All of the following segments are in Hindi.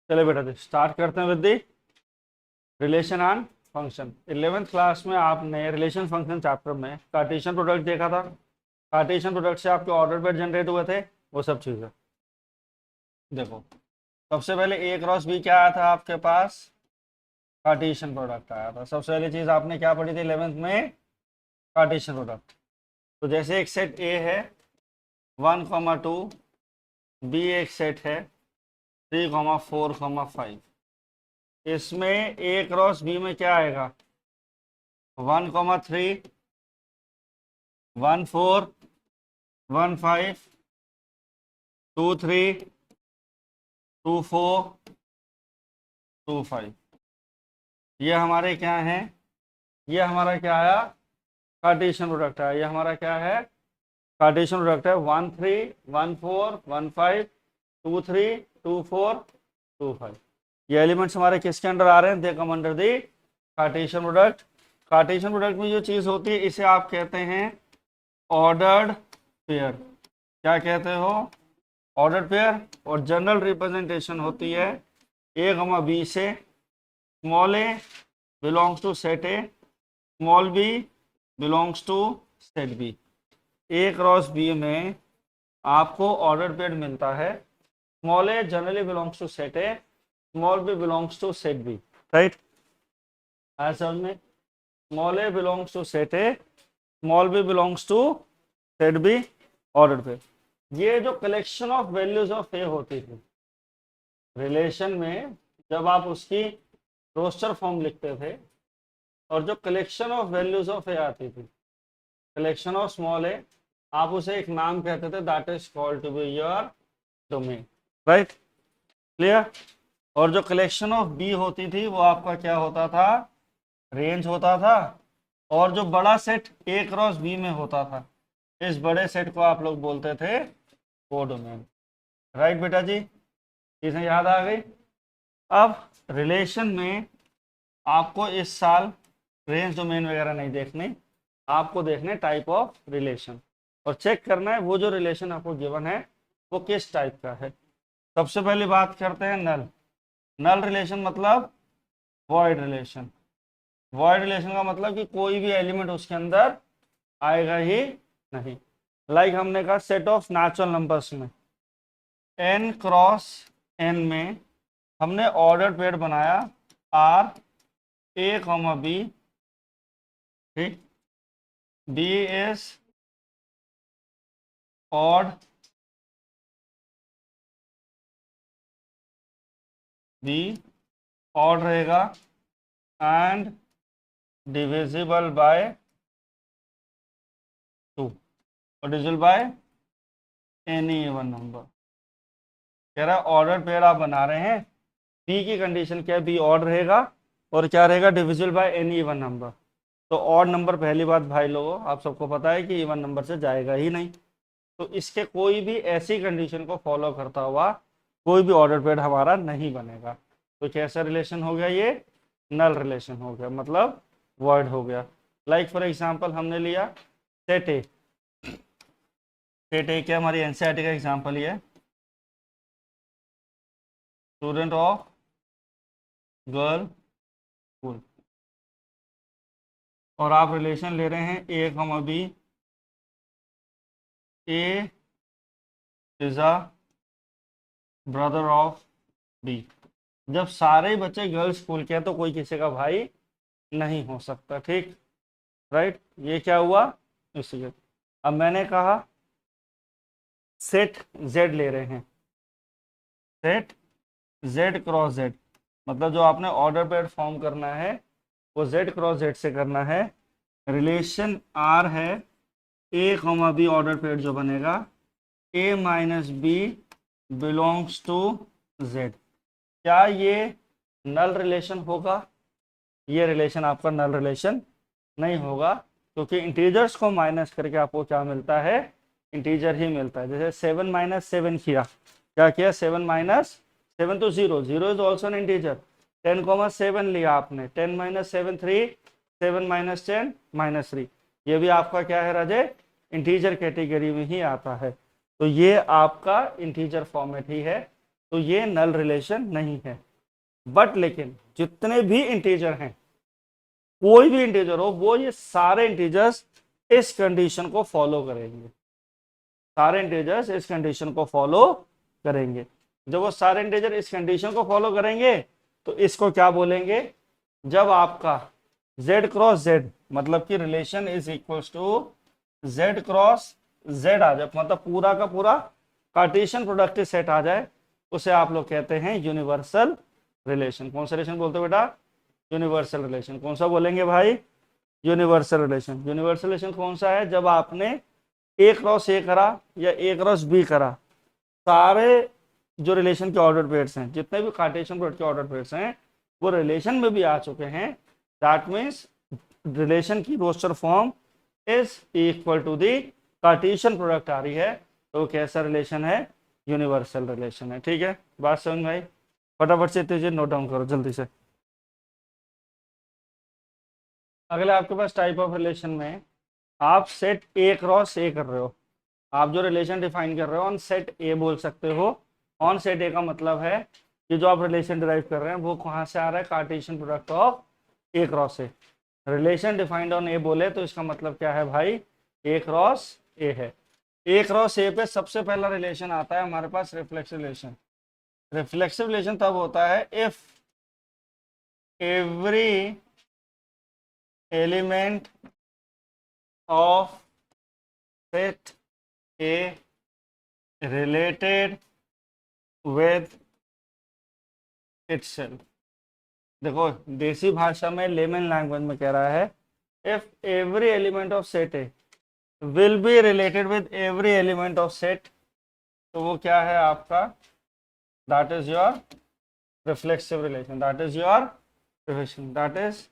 चले बेटा जी स्टार्ट करते हैं with the relation and function. 11th class में आपने रिलेशन फंक्शन चैप्टर में कार्टेशियन प्रोडक्ट देखा था। कार्टेशियन प्रोडक्ट से आपके ऑर्डर पेयर जनरेट हुए थे, वो सब चीज़ें देखो। सबसे पहले ए क्रॉस बी क्या आया था आपके पास? कार्टेशियन प्रोडक्ट आया था। सबसे पहली चीज़ आपने क्या पढ़ी थी 11th में? Cartesian product. तो जैसे एक सेट ए है 1,2, बी एक सेट है 3,4,5। इसमें ए क्रॉस बी में क्या आएगा? 1,3, 1,4, 1,5, 2,3, 2,4, 2,5। ये हमारे क्या हैं? ये हमारा क्या आया? कार्टेशियन प्रोडक्ट है। ये हमारा क्या है? कार्टेशियन प्रोडक्ट है। 1,3, 1,4, 1,5, 2,3, 2,4, 2,5। ये एलिमेंट्स हमारे किसके अंडर आ रहे हैं? They come under the Cartesian product. Cartesian product में जो चीज़ होती है इसे आप कहते हैं ऑर्डर्ड पेयर। क्या कहते हो? Ordered pair. और जनरल रिप्रेजेंटेशन होती है ए कमा बी से small a belongs to set A, small b belongs to set B. A cross B में आपको ऑर्डर्ड पेयर मिलता है। Small a generally belongs to set A, small b belongs to set B, right? आया समझ में? Small a belongs to set A, small b belongs to set B, order पे। ये जो कलेक्शन ऑफ वैल्यूज ऑफ ए होती थी रिलेशन में, जब आप उसकी रोस्टर फॉर्म लिखते थे और जो कलेक्शन ऑफ वैल्यूज ऑफ ए आती थी, कलेक्शन ऑफ स्मॉल ए, आप उसे एक नाम कहते थे, that is called to be your domain, right? Clear? और जो कलेक्शन ऑफ बी होती थी वो आपका क्या होता था? रेंज होता था। और जो बड़ा सेट ए क्रॉस बी में होता था, इस बड़े सेट को आप लोग बोलते थे कोडोमेन, राइट बेटा जी? चीजें याद आ गई। अब रिलेशन में आपको इस साल रेंज डोमेन वगैरह नहीं देखने, आपको देखने टाइप ऑफ रिलेशन और चेक करना है वो जो रिलेशन आपको गिवन है वो किस टाइप का है। सबसे पहले बात करते हैं नल। नल रिलेशन मतलब वॉइड रिलेशन। वॉइड रिलेशन का मतलब कि कोई भी एलिमेंट उसके अंदर आएगा ही नहीं। लाइक हमने कहा सेट ऑफ नेचुरल नंबर्स में n क्रॉस n में हमने ऑर्डर पेयर बनाया आर ए कॉमा बी, ठीक? B is odd, b odd रहेगा एंड डिविजिबल बाय 2 और divisible by any even number. कह रहा है ऑर्डर पेयर आप बना रहे हैं, बी की कंडीशन क्या है? बी ऑड रहेगा और क्या रहेगा? Divisible by any even number. तो ऑड नंबर, पहली बात भाई लोगों आप सबको पता है कि इवन नंबर से जाएगा ही नहीं। तो इसके कोई भी ऐसी कंडीशन को फॉलो करता हुआ कोई भी ऑर्डर पेयर हमारा नहीं बनेगा। तो कैसा रिलेशन हो गया? ये नल रिलेशन हो गया, मतलब वॉइड हो गया। लाइक फॉर एग्जांपल हमने लिया सेट ए। सेट ए क्या? हमारी एनसीईआरटी का एग्जांपल ही है, स्टूडेंट ऑफ गर्ल स्कूल। और आप रिलेशन ले रहे हैं A comma B, A is a brother of B. जब सारे बच्चे गर्ल्स स्कूल के हैं तो कोई किसी का भाई नहीं हो सकता, ठीक? राइट? ये क्या हुआ? इसलिए अब मैंने कहा सेट जेड ले रहे हैं, सेट जेड क्रॉस जेड, मतलब जो आपने ऑर्डर पेयर फॉर्म करना है वो जेड क्रॉस जेड से करना है। रिलेशन आर है ए कॉमा बी, ऑर्डर पेयर जो बनेगा A minus B belongs to Z. क्या ये नल रिलेशन होगा? ये रिलेशन आपका नल रिलेशन नहीं होगा, क्योंकि इंटीजर्स को माइनस करके आपको क्या मिलता है? इंटीजर ही मिलता है। जैसे 7 माइनस 7 किया, क्या किया? 7 माइनस 7 तो 0, 0 इज ऑल्सो एन इंटीजर। 10,7 लिया आपने, 10 माइनस 7 3, 7 माइनस 10 माइनस 3। ये भी आपका क्या है राजे? इंटीजर कैटेगरी में ही आता है। तो ये आपका इंटीजर फॉर्मेट ही है। तो ये नल रिलेशन नहीं है। बट लेकिन जितने भी इंटीजर हैं, कोई भी इंटीजर हो, वो ये सारे इंटीजर्स इस कंडीशन को फॉलो करेंगे। सारे इंटीजर्स इस कंडीशन को फॉलो करेंगे। जब वो सारे इंटीजर इस कंडीशन को फॉलो करेंगे तो इसको क्या बोलेंगे? जब आपका z क्रॉस z मतलब कि relation is equals to z cross z आ जाए, मतलब पूरा का पूरा कार्टेशियन प्रोडक्टिव सेट आ जाए, उसे आप लोग कहते हैं यूनिवर्सल रिलेशन। कौन सा रिलेशन बोलते हो बेटा? Universal relation. कौन सा बोलेंगे भाई? Universal relation. यूनिवर्सल रिलेशन कौन सा है? जब आपने ए क्रॉस ए करा या ए क्रॉस बी करा, सारे जो रिलेशन के ऑर्डर पेयर्स हैं, जितने भी कार्टेशियन प्रोडक्ट के ऑर्डर पेयर्स हैं, वो रिलेशन में भी आ चुके हैं। दैट मीन्स रिलेशन की roster form is equal to the Cartesian product आ रही है, तो कैसा रिलेशन है? यूनिवर्सल रिलेशन है। ठीक है, बात समझ में आई? फटाफट से इतनी चीज नोट डाउन करो जल्दी से। अगले आपके पास टाइप ऑफ रिलेशन में आप सेट ए क्रॉस ए कर रहे हो। आप जो रिलेशन डिफाइन कर रहे हो ऑन सेट ए बोल सकते हो। ऑन सेट ए का मतलब है कि जो आप रिलेशन डिराइव कर रहे हैं वो कहाँ से आ रहा है? Cartesian product of A cross A. Relation defined on A बोले तो इसका मतलब क्या है भाई? ए क्रॉस ए है। ए क्रॉस ए पे सबसे पहला रिलेशन आता है हमारे पास रिफ्लेक्सिव रिलेशन। रिफ्लेक्सिव रिलेशन तब होता है if every element of set A related with itself. देखो देसी भाषा में, लेमन लैंग्वेज में कह रहा है, if every element of set A will be related with every element of set, तो वो क्या है आपका? That is your reflexive relation. That is your relation, that is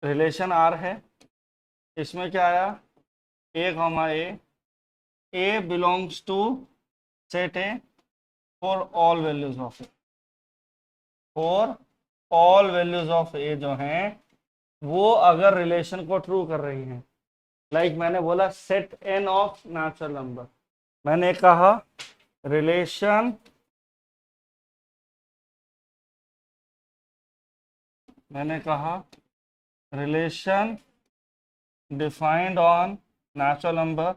relation R है। इसमें क्या आया? A comma A belongs to set A for all values of A. For all values of A जो हैं वो अगर रिलेशन को ट्रू कर रही हैं, लाइक मैंने बोला set N of natural number, मैंने कहा relation defined on natural number.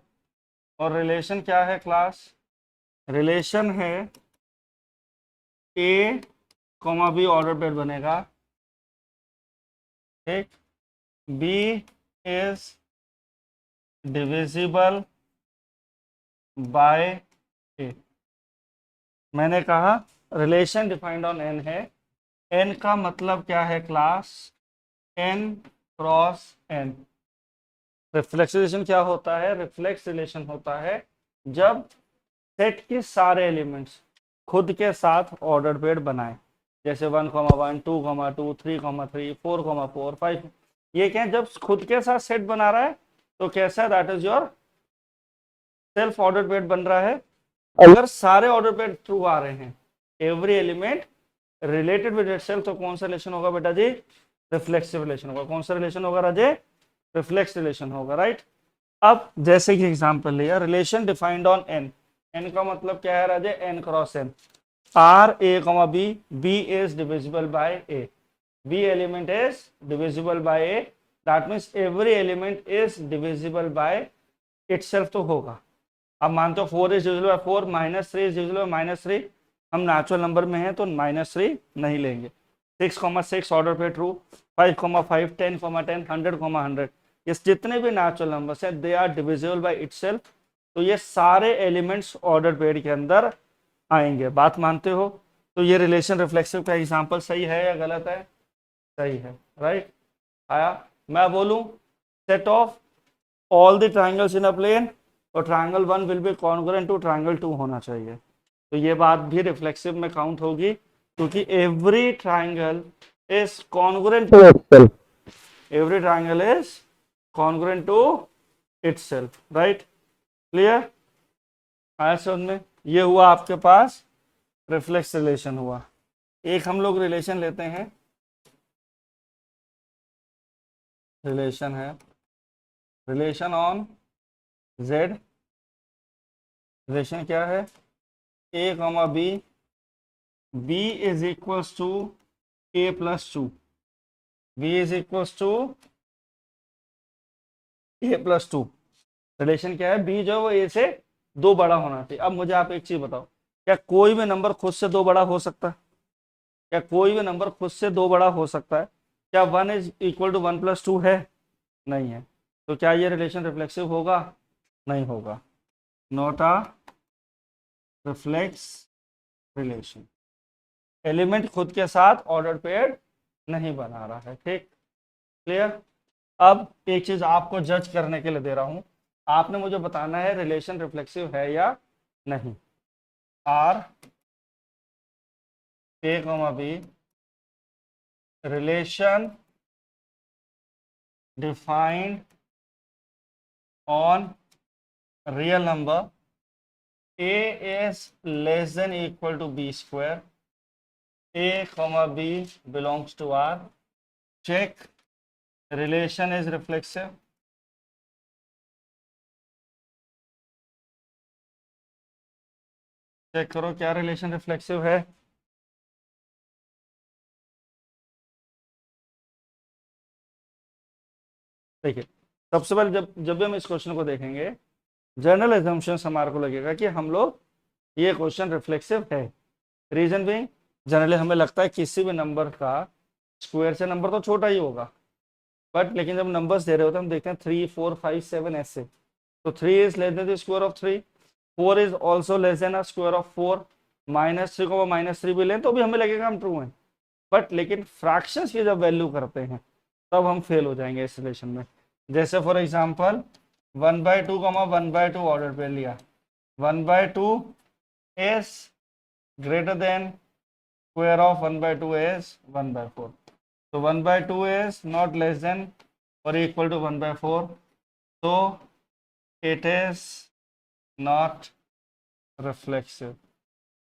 और रिलेशन क्या है क्लास? रिलेशन है ए कॉमा बी ऑर्डर पेयर बनेगा, ठीक। B is divisible by a. मैंने कहा रिलेशन डिफाइंड ऑन एन है। एन का मतलब क्या है class? N cross N. Reflex relation क्या होता है? रिफ्लेक्स रिलेशन होता है जब सेट के सारे एलिमेंट्स खुद के साथ ऑर्डर पेयर बनाए, जैसे 1,1 2,2 3,3 4,4 5। ये क्या है? जब खुद के साथ सेट बना रहा है तो कैसा है? That is your self order pair बन रहा है। अगर सारे ऑर्डर पेयर थ्रू आ रहे हैं, every element related with itself, तो कौन सा रिलेशन होगा बेटा जी? रिफ्लेक्सिव रिलेशन होगा। कौन सा रिलेशन होगा राजे? रिफ्लेक्स रिलेशन होगा, राइट। अब जैसे कि एग्जांपल लिया, relation defined on N. N का मतलब क्या है Raje? N cross N. R A comma B, B is divisible by A, B element is divisible by A, that means every element is divisible by itself तो होगा। अब मानते हो 4 is divisible by 4, -3 is divisible by -3, हम नेचुरल नंबर में हैं तो -3 नहीं लेंगे। 6,6 ऑर्डर पे ट्रू, 5,5 10,10 100,100, ये जितने भी नेचुरल नंबर्स हैं they are divisible by itself, तो ये सारे एलिमेंट्स ऑर्डर पेयर के अंदर आएंगे। बात मानते हो? तो ये रिलेशन रिफ्लेक्सिव का एग्जांपल सही है या गलत है? सही है, राइट। आया? मैं बोलूं set of all the triangles in a plane, और triangle 1 will be congruent to triangle 2 होना चाहिए, तो ये बात भी रिफ्लेक्सिव में काउंट होगी, क्योंकि every triangle is congruent to itself. Every triangle is congruent to itself, right. Clear? आया समझ में? ये हुआ आपके पास रिफ्लेक्स रिलेशन हुआ। एक हम लोग रिलेशन लेते हैं, रिलेशन है रिलेशन ऑन जेड। रिलेशन क्या है? ए comma B, B is equals to A plus two, B is equals to A plus two. Relation क्या है, बी जो है वो ए से दो बड़ा होना चाहिए। अब मुझे आप एक चीज बताओ, क्या कोई भी नंबर खुद से दो बड़ा हो सकता है? क्या कोई भी नंबर खुद से दो बड़ा हो सकता है? क्या 1 इज इक्वल टू 1 प्लस 2 है? नहीं है। तो क्या ये रिलेशन रिफ्लेक्सिव होगा? नहीं होगा। Not a reflex relation. Element खुद के साथ ऑर्डर पेयर नहीं बना रहा है। ठीक, क्लियर। अब एक चीज आपको जज करने के लिए दे रहा हूं, आपने मुझे बताना है रिलेशन रिफ्लेक्सिव है या नहीं। R A comma b relation defined on real number a is less than equal to b square, a comma b belongs to R, check relation is reflexive, check करो क्या रिलेशन रिफ्लेक्सिव है। देखिए, सबसे पहले जब जब भी हम इस क्वेश्चन को देखेंगे, जनरल एजम्पशन हमारे को लगेगा कि हम लोग ये क्वेश्चन रिफ्लेक्सिव है। रीजन भी, जनरली हमें लगता है किसी भी नंबर का स्क्वायर से नंबर तो छोटा ही होगा, बट लेकिन जब नंबर्स दे रहे होते हैं हम देखते हैं 3 4 5 7 ऐसे, तो 3 is less then the square of 3, 4 is also less than square of 4, -3 को -3 भी लें तो भी हमें लगेगा हम ट्रू हैं। बट लेकिन फ्रैक्शंस की जब वैल्यू करते हैं तब हम फेल हो जाएंगे इस रिलेशन में। जैसे फॉर एग्जांपल 1/2 1/2 ऑर्डर पे लिया, 1/2 is greater than square of 1/2 is 1/4, तो 1/2 इज नॉट लेस देन और इक्वल टू 1/4, तो इट इज नॉट रिफ्लेक्सिव।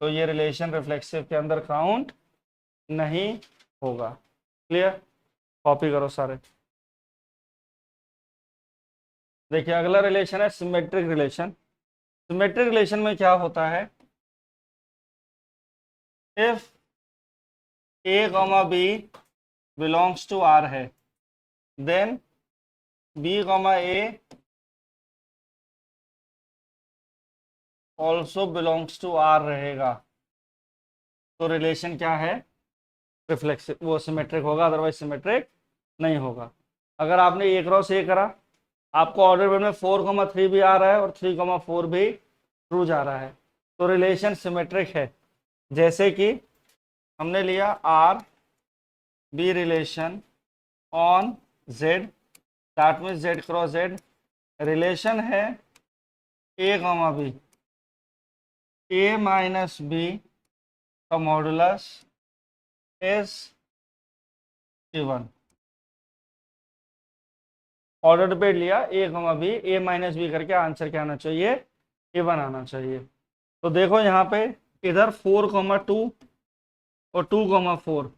तो ये रिलेशन रिफ्लेक्सिव के अंदर काउंट नहीं होगा। क्लियर, कॉपी करो सारे। देखिए अगला रिलेशन है सिमेट्रिक रिलेशन। सिमेट्रिक रिलेशन में क्या होता है, if A comma B belongs to R है, then B comma A also belongs to R रहेगा, तो रिलेशन क्या है, रिफ्लेक्सिव, वो सिमेट्रिक होगा, अदरवाइज सिमेट्रिक नहीं होगा। अगर आपने ए क्रॉस ए करा, आपको ऑर्डर पेयर में 4,3 भी आ रहा है और 3,4 भी ट्रू जा रहा है, तो रिलेशन सिमेट्रिक है। जैसे कि हमने लिया R b relation on Z, that means Z cross Z, relation है ए comma B, a minus b का modulus is even. Order pair लिया a comma B, a minus b करके आंसर क्या आना चाहिए, इवन आना चाहिए। तो देखो यहाँ पे इधर 4,2 और 2,4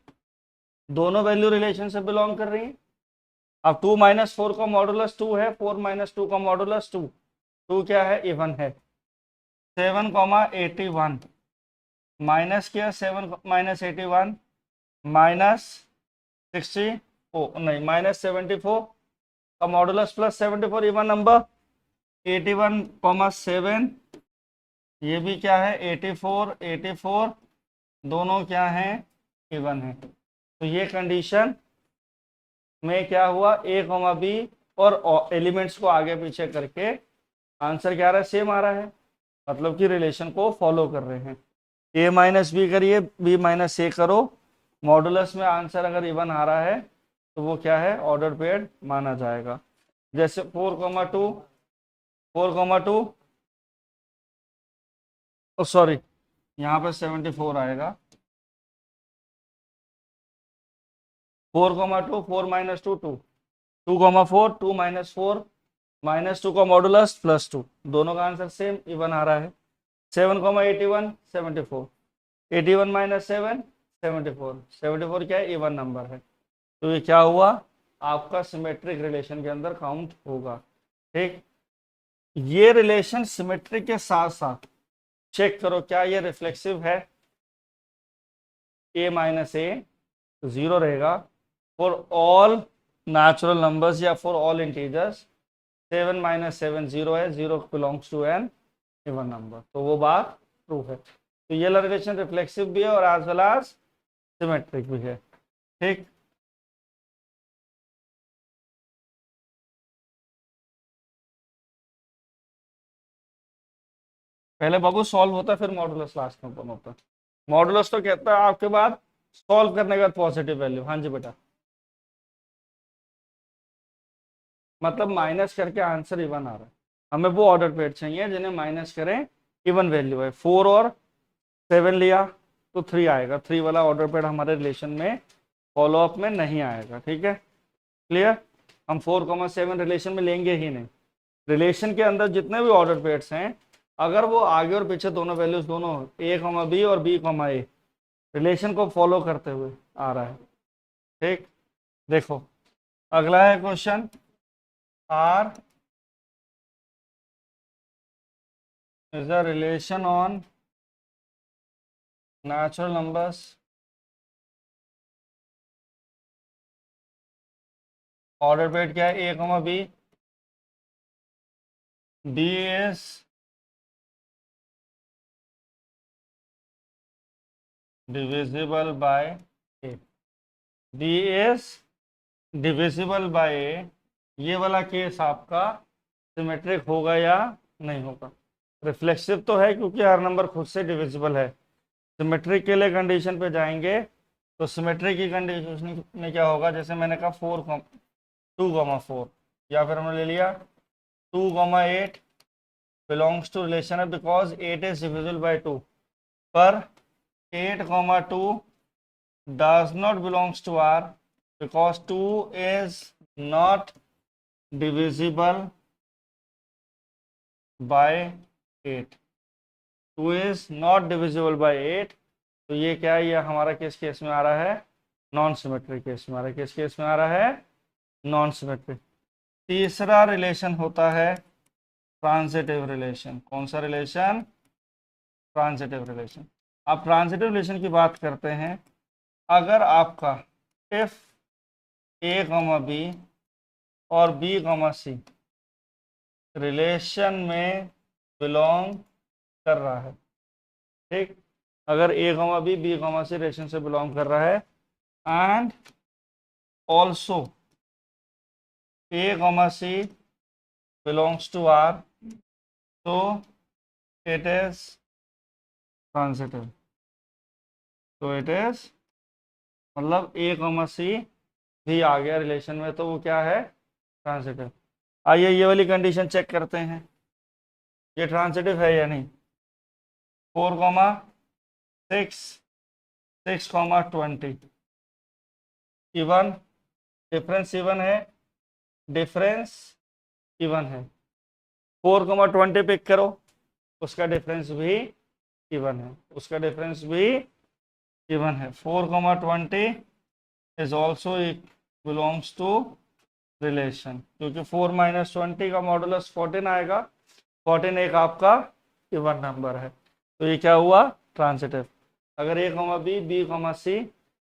दोनों वैल्यू रिलेशन से बिलोंग कर रही है। अब 2 - 4 का मॉडुलस 2 है, 4 - 2 का मॉडुलस 2, 2 क्या है, इवन है। 7,81 माइनस किया, 7 - 81 -60 ओ नहीं -74 का मॉडुलस प्लस 74 इवन नंबर, 81,7 ये भी क्या है 84 84 दोनों क्या हैं, इवन है। तो ये कंडीशन में क्या हुआ, ए कॉमा बी और एलिमेंट्स को आगे पीछे करके आंसर क्या आ रहा है, सेम आ रहा है, मतलब कि रिलेशन को फॉलो कर रहे हैं। ए माइनस बी करिए, बी माइनस ए करो, मॉडुलस में आंसर अगर इवन आ रहा है तो वो क्या है, ऑर्डर पेयर्ड माना जाएगा। जैसे 4,2 4,2 सॉरी यहाँ पे 74 आएगा, 4,2 4 - 2 2 2,4 2 - 4 -2 का मॉडुलस +2, दोनों का आंसर सेम इवन आ रहा है। 7,81 74, 81 - 7 74, 74 क्या है, इवन नंबर है। तो ये क्या हुआ, आपका सिमेट्रिक रिलेशन के अंदर काउंट होगा। ठीक, ये रिलेशन सिमेट्रिक के साथ साथ चेक करो क्या ये रिफ्लेक्सिव है, a माइनस ए जीरो रहेगा फॉर ऑल नेचुरल नंबर्स या for all integers. 7 minus 7 zero है, zero belongs to an even number, तो वो बात ट्रू है। तो ये रिलेशन रिफ्लेक्सिव भी है और एज वेल एज सिमेट्रिक भी है। ठीक, पहले बाबू सॉल्व होता है फिर मॉडुलस लास्ट में ओपन होता है। मॉडुलस तो कहता है आपके बाद सॉल्व करने के बाद पॉजिटिव वैल्यू। हाँ जी बेटा, मतलब माइनस करके आंसर इवन आ रहा है। हमें वो ऑर्डर पेड चाहिए जिन्हें माइनस करें इवन वैल्यू है। 4 और 7 लिया तो 3 आएगा, 3 वाला ऑर्डर पेड हमारे रिलेशन में फॉलो अप में नहीं आएगा। ठीक है, क्लियर। हम 4,7 रिलेशन में लेंगे ही नहीं। रिलेशन के अंदर जितने भी ऑर्डर पेड्स हैं, अगर वो आगे और पीछे दोनों वैल्यूज दोनों a, b और b, a रिलेशन को फॉलो करते हुए आ रहा है। ठीक, देखो अगला है question, R is a relation on natural numbers order paid क्या है a, b, b is divisible by a, b is divisible by a। ये वाला केस आपका सिमेट्रिक होगा या नहीं होगा? रिफ्लेक्सिव तो है क्योंकि हर नंबर खुद से डिविजिबल है। सिमेट्रिक के लिए कंडीशन पे जाएंगे तो सिमेट्रिक की कंडीशन में क्या होगा, जैसे मैंने कहा 2,4 या फिर हमने ले लिया 2,8 बिलोंग्स टू रिलेशन है बिकॉज 8 इज डिविजिबल बाय 2, पर 8,2 does not belongs to R because 2 is not divisible by 8, 2 is not divisible by 8। तो ये क्या है, ये हमारा किस केस में आ रहा है, नॉन सिमेट्रिक केस में आ रहा है। किस केस में आ रहा है, नॉन सिमेट्रिक। तीसरा रिलेशन होता है ट्रांजिटिव रिलेशन। कौन सा रिलेशन, ट्रांजिटिव रिलेशन। आप ट्रांजिटिव रिलेशन की बात करते हैं, अगर आपका इफ a, b और b, c रिलेशन में बिलोंग कर रहा है। ठीक, अगर a, b, b, c relation से बिलोंग कर रहा है and also a, c belongs to R, तो इट इज ट्रांजिटिव। तो इट इज मतलब a, c भी आ गया रिलेशन में, तो वो क्या है, ट्रांजिटिव। आइए ये वाली कंडीशन चेक करते हैं, ये ट्रांजिटिव है या नहीं। 4,6, 6,20 इवन, डिफरेंस इवन है, डिफरेंस इवन है। 4,20 पिक करो, उसका डिफरेंस भी इवन है, उसका डिफरेंस भी इवन है। 4,20 is also belongs to relation, क्योंकि 4 माइनस 20 का मॉडुलस 14 आएगा। 14 एक आपका इवन नंबर है, तो ये क्या हुआ, ट्रांजिटिव। अगर a, b, b, c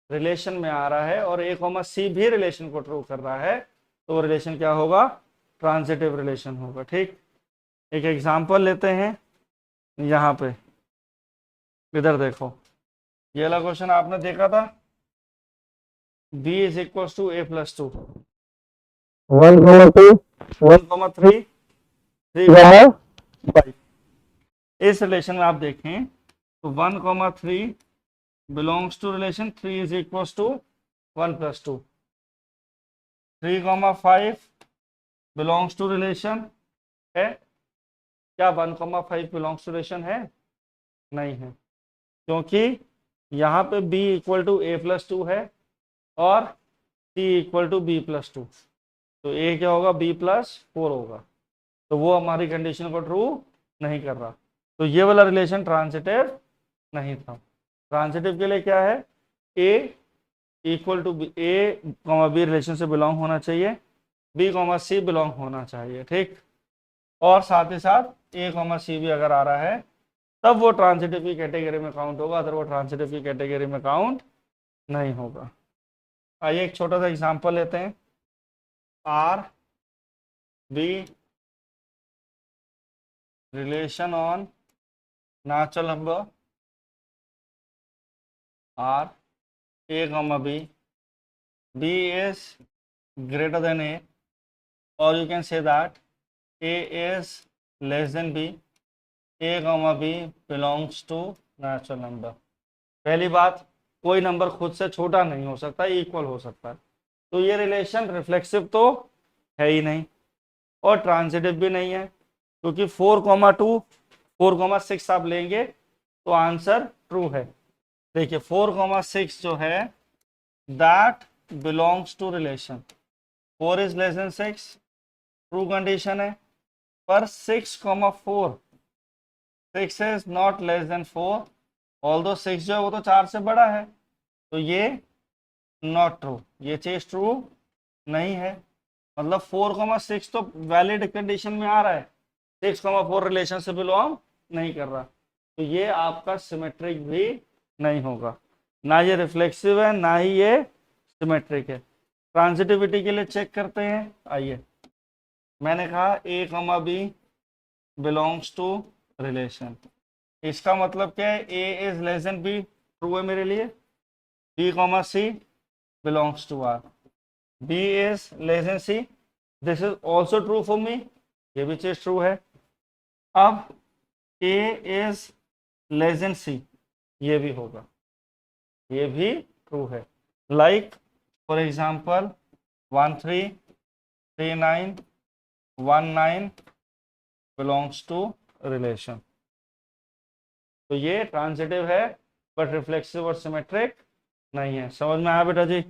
relation में आ रहा है और a, c भी रिलेशन को ट्रू कर रहा है, तो वो रिलेशन क्या होगा, ट्रांजिटिव रिलेशन होगा। ठीक, एक एग्जांपल लेते हैं यहाँ पे, इधर देखो, ये वाला क्वेश्चन आपने देखा था, b is equal to a plus 2, 1,2, 1,3, 3,5। इस रिलेशन में आप देखें तो 1,3 belongs to relation 3 is equal to 1 plus 2, 3,5 belongs to relation है क्या, 1,5 बिलोंग्स टू रिलेशन है, नहीं है, क्योंकि यहाँ पे b equal to a plus 2 है और c equal to b plus 2, तो a क्या होगा, b प्लस 4 होगा, तो वो हमारी कंडीशन को ट्रू नहीं कर रहा। तो ये वाला रिलेशन ट्रांजिटिव नहीं था। ट्रांजिटिव के लिए क्या है, a equal to a, b relation से बिलोंग होना चाहिए, b, c बिलोंग होना चाहिए। ठीक, और साथ ही साथ a, c भी अगर आ रहा है तब वो ट्रांजिटिव की कैटेगरी में काउंट होगा, अगर वो ट्रांजिटिव की कैटेगरी में काउंट नहीं होगा। आइए एक छोटा सा एग्जांपल लेते हैं। R b relation on natural number R A comma B, B is greater than a, or you can say that a is less than b, a comma b belongs to natural number। पहली बात, कोई नंबर खुद से छोटा नहीं हो सकता, इक्वल हो सकता है, तो ये रिलेशन रिफ्लेक्सिव तो है ही नहीं और ट्रांजिटिव भी नहीं है, क्योंकि 4,2 4,6 आप लेंगे तो आंसर ट्रू है। देखिए 4,6 जो है that belongs to relation 4 is less than 6, true condition है, पर 6,4 6 is not less than 4, although 6 जो है वो तो 4 से बड़ा है, तो ये नॉट ट्रू, ये चीज ट्रू नहीं है। मतलब 4,6 तो वैलिड कंडीशन में आ रहा है, 6,4 रिलेशन से बिलोंग नहीं कर रहा, तो ये आपका सिमेट्रिक भी नहीं होगा, ना ये रिफ्लेक्सिव है ना ही ये सिमेट्रिक है। ट्रांजिटिविटी के लिए चेक करते हैं। आइए, मैंने कहा A comma B belongs to relation, इसका मतलब क्या है, A is less than B true है मेरे लिए, B comma C belongs to R, B is less than C, this is also true for me, ये भी चीज ट्रू है। अब A is less than C, ये भी होगा, ये भी ट्रू है। Like for example 133919 belongs to relation, तो ये ट्रांजिटिव है बट रिफ्लेक्सिव और सिमेट्रिक नहीं है। समझ में आया बेटा जी?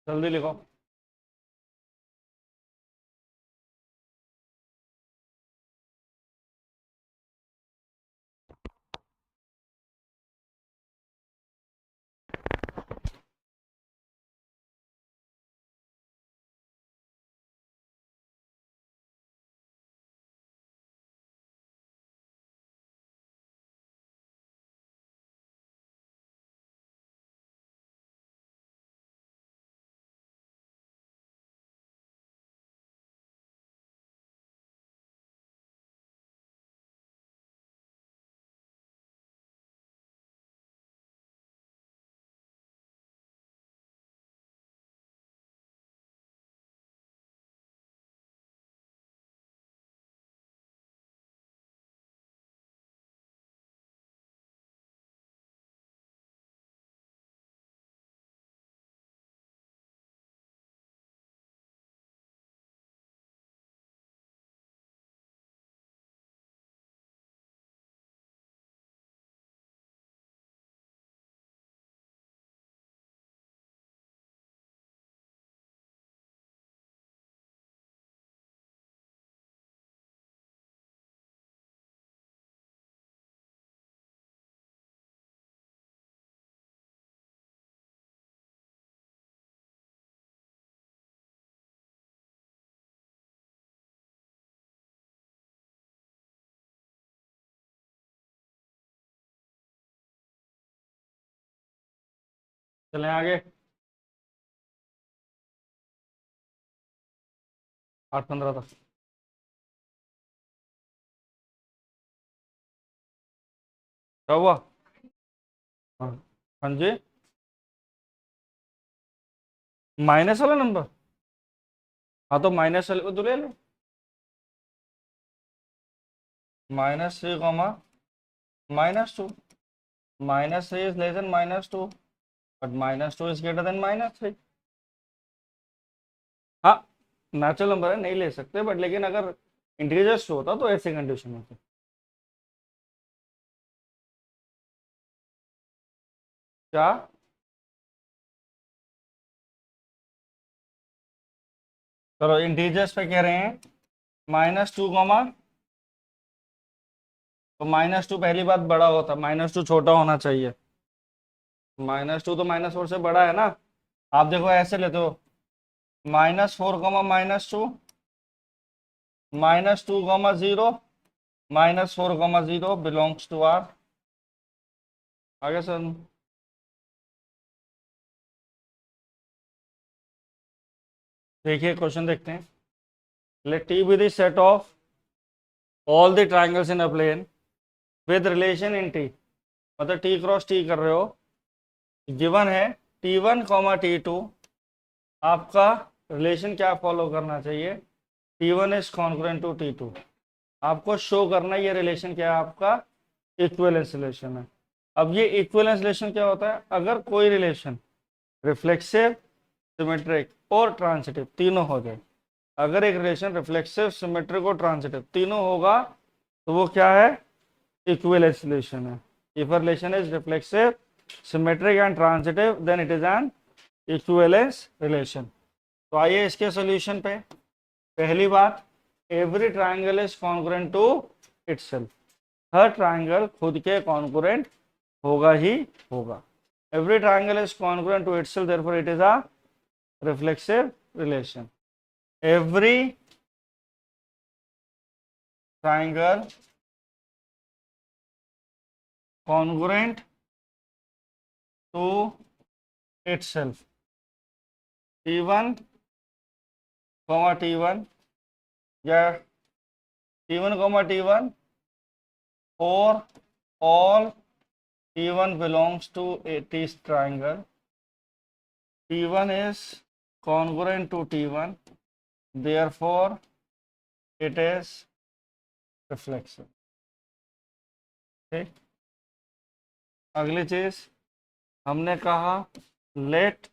जल्दी लिखो। चलें आगे। 8:15 तक। क्या हुआ? हाँ। हाँ जी। माइनस वाला नंबर। हाँ तो माइनस वाले को तो ले लो। -3, -2। -3 is less then -2, but -2 is greater than -3। हाँ, नेचुरल नंबर है, नहीं ले सकते, बट लेकिन अगर इंटीजर्स होता तो ऐसे कंडीशन होती। क्या? चलो इंटीजर्स पे कह रहे हैं -2, तो -2 पहली बात बड़ा होता, -2 छोटा होना चाहिए। -2 तो -4 से बड़ा है ना। आप देखो ऐसे लेते हो, -4, -2, -2, 0, -4, 0 बिलोंग्स टू आर। आगे सर। देखिए क्वेश्चन देखते हैं। Let T be the set of all the triangles in a plane with relation in T. मतलब टी क्रॉस टी कर रहे हो, गिवन है T1, T2। आपका रिलेशन क्या फॉलो करना चाहिए? T1 is congruent to T2। आपको शो करना है ये रिलेशन क्या है आपका, इक्विवेलेंस रिलेशन है। अब ये इक्विवेलेंस रिलेशन क्या होता है? अगर कोई रिलेशन रिफ्लेक्सिव, सिमेट्रिक और ट्रांसिटिव तीनों हो जाए, अगर एक रिलेशन रिफ्लेक्सिव, सिमेट्रिक और ट्रांसिटिव तीनों होगा तो वो क्या है? इक्विवेलेंस रिलेशन है। If a relation is reflexive, symmetric and transitive, then it is an equivalence relation. तो आइए इसके सॉल्यूशन पे। पहली बात, every triangle is congruent to itself. हर ट्राइंगल खुद के कॉन्ग्रुएंट होगा ही होगा। Every triangle is congruent to itself, therefore it is a reflexive relation. Every triangle congruent to itself, T1, T1 या T1, T1 or all T1 belongs to a T triangle. T1 is congruent to T1, therefore it is reflexive। ठीक। अगली चीज हमने कहा, late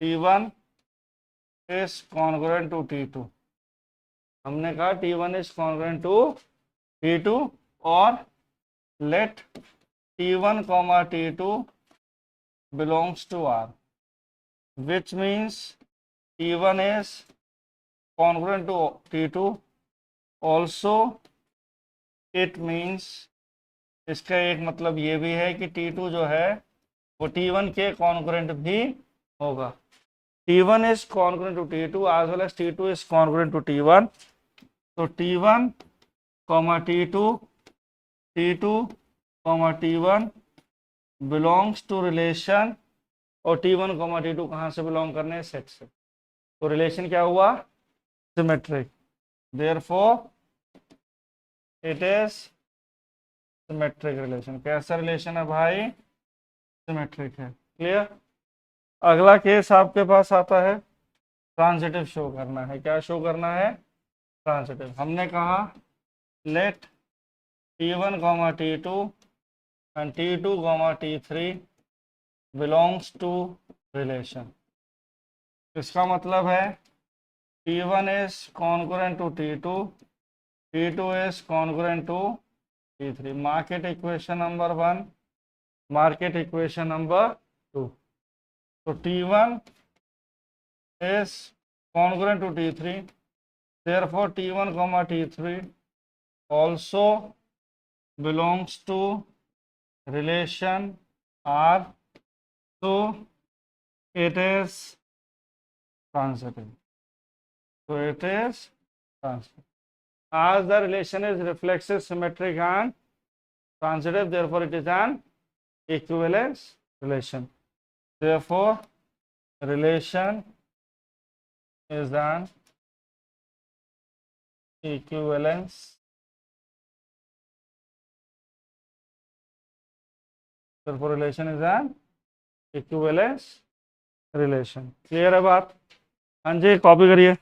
T1 is congruent to T2। हमने कहा T1 is congruent to T2 और let T1, T2 belongs to R, which means T1 is congruent to T2। also it means, इसका एक मतलब ये भी है कि T2 जो है वो T1 के कॉन्ग्रुएंट भी होगा। T1 is congruent to T2 as well as T2 is congruent to T1। तो T1, T2, T2, T1 belongs to relation, और T1, T2 कहाँ से बिलोंग करने हैं? सेट से। तो रिलेशन क्या हुआ? Symmetric. Therefore it is symmetric relation. कैसा रिलेशन है भाई? सिमेट्रिक है। क्लियर। अगला केस आपके पास आता है, ट्रांजिटिव शो करना है। क्या शो करना है? ट्रांजिटिव। हमने कहा late T1, T2 and T2, T3 belongs to relation। इसका मतलब है T1 is congruent to T2, T2 is congruent to T3। Market equation number 1, market equation number 2। तो T1 is congruent to T3, therefore T1, T3 also belongs to relation R, so it is transitive। So it is transitive। As the relation is reflexive, symmetric and transitive, therefore it is an equivalence relation। therefore relation is an equivalence, therefore relation is an equivalence relation। Clear है बात? हाँ जी, कॉपी करिए।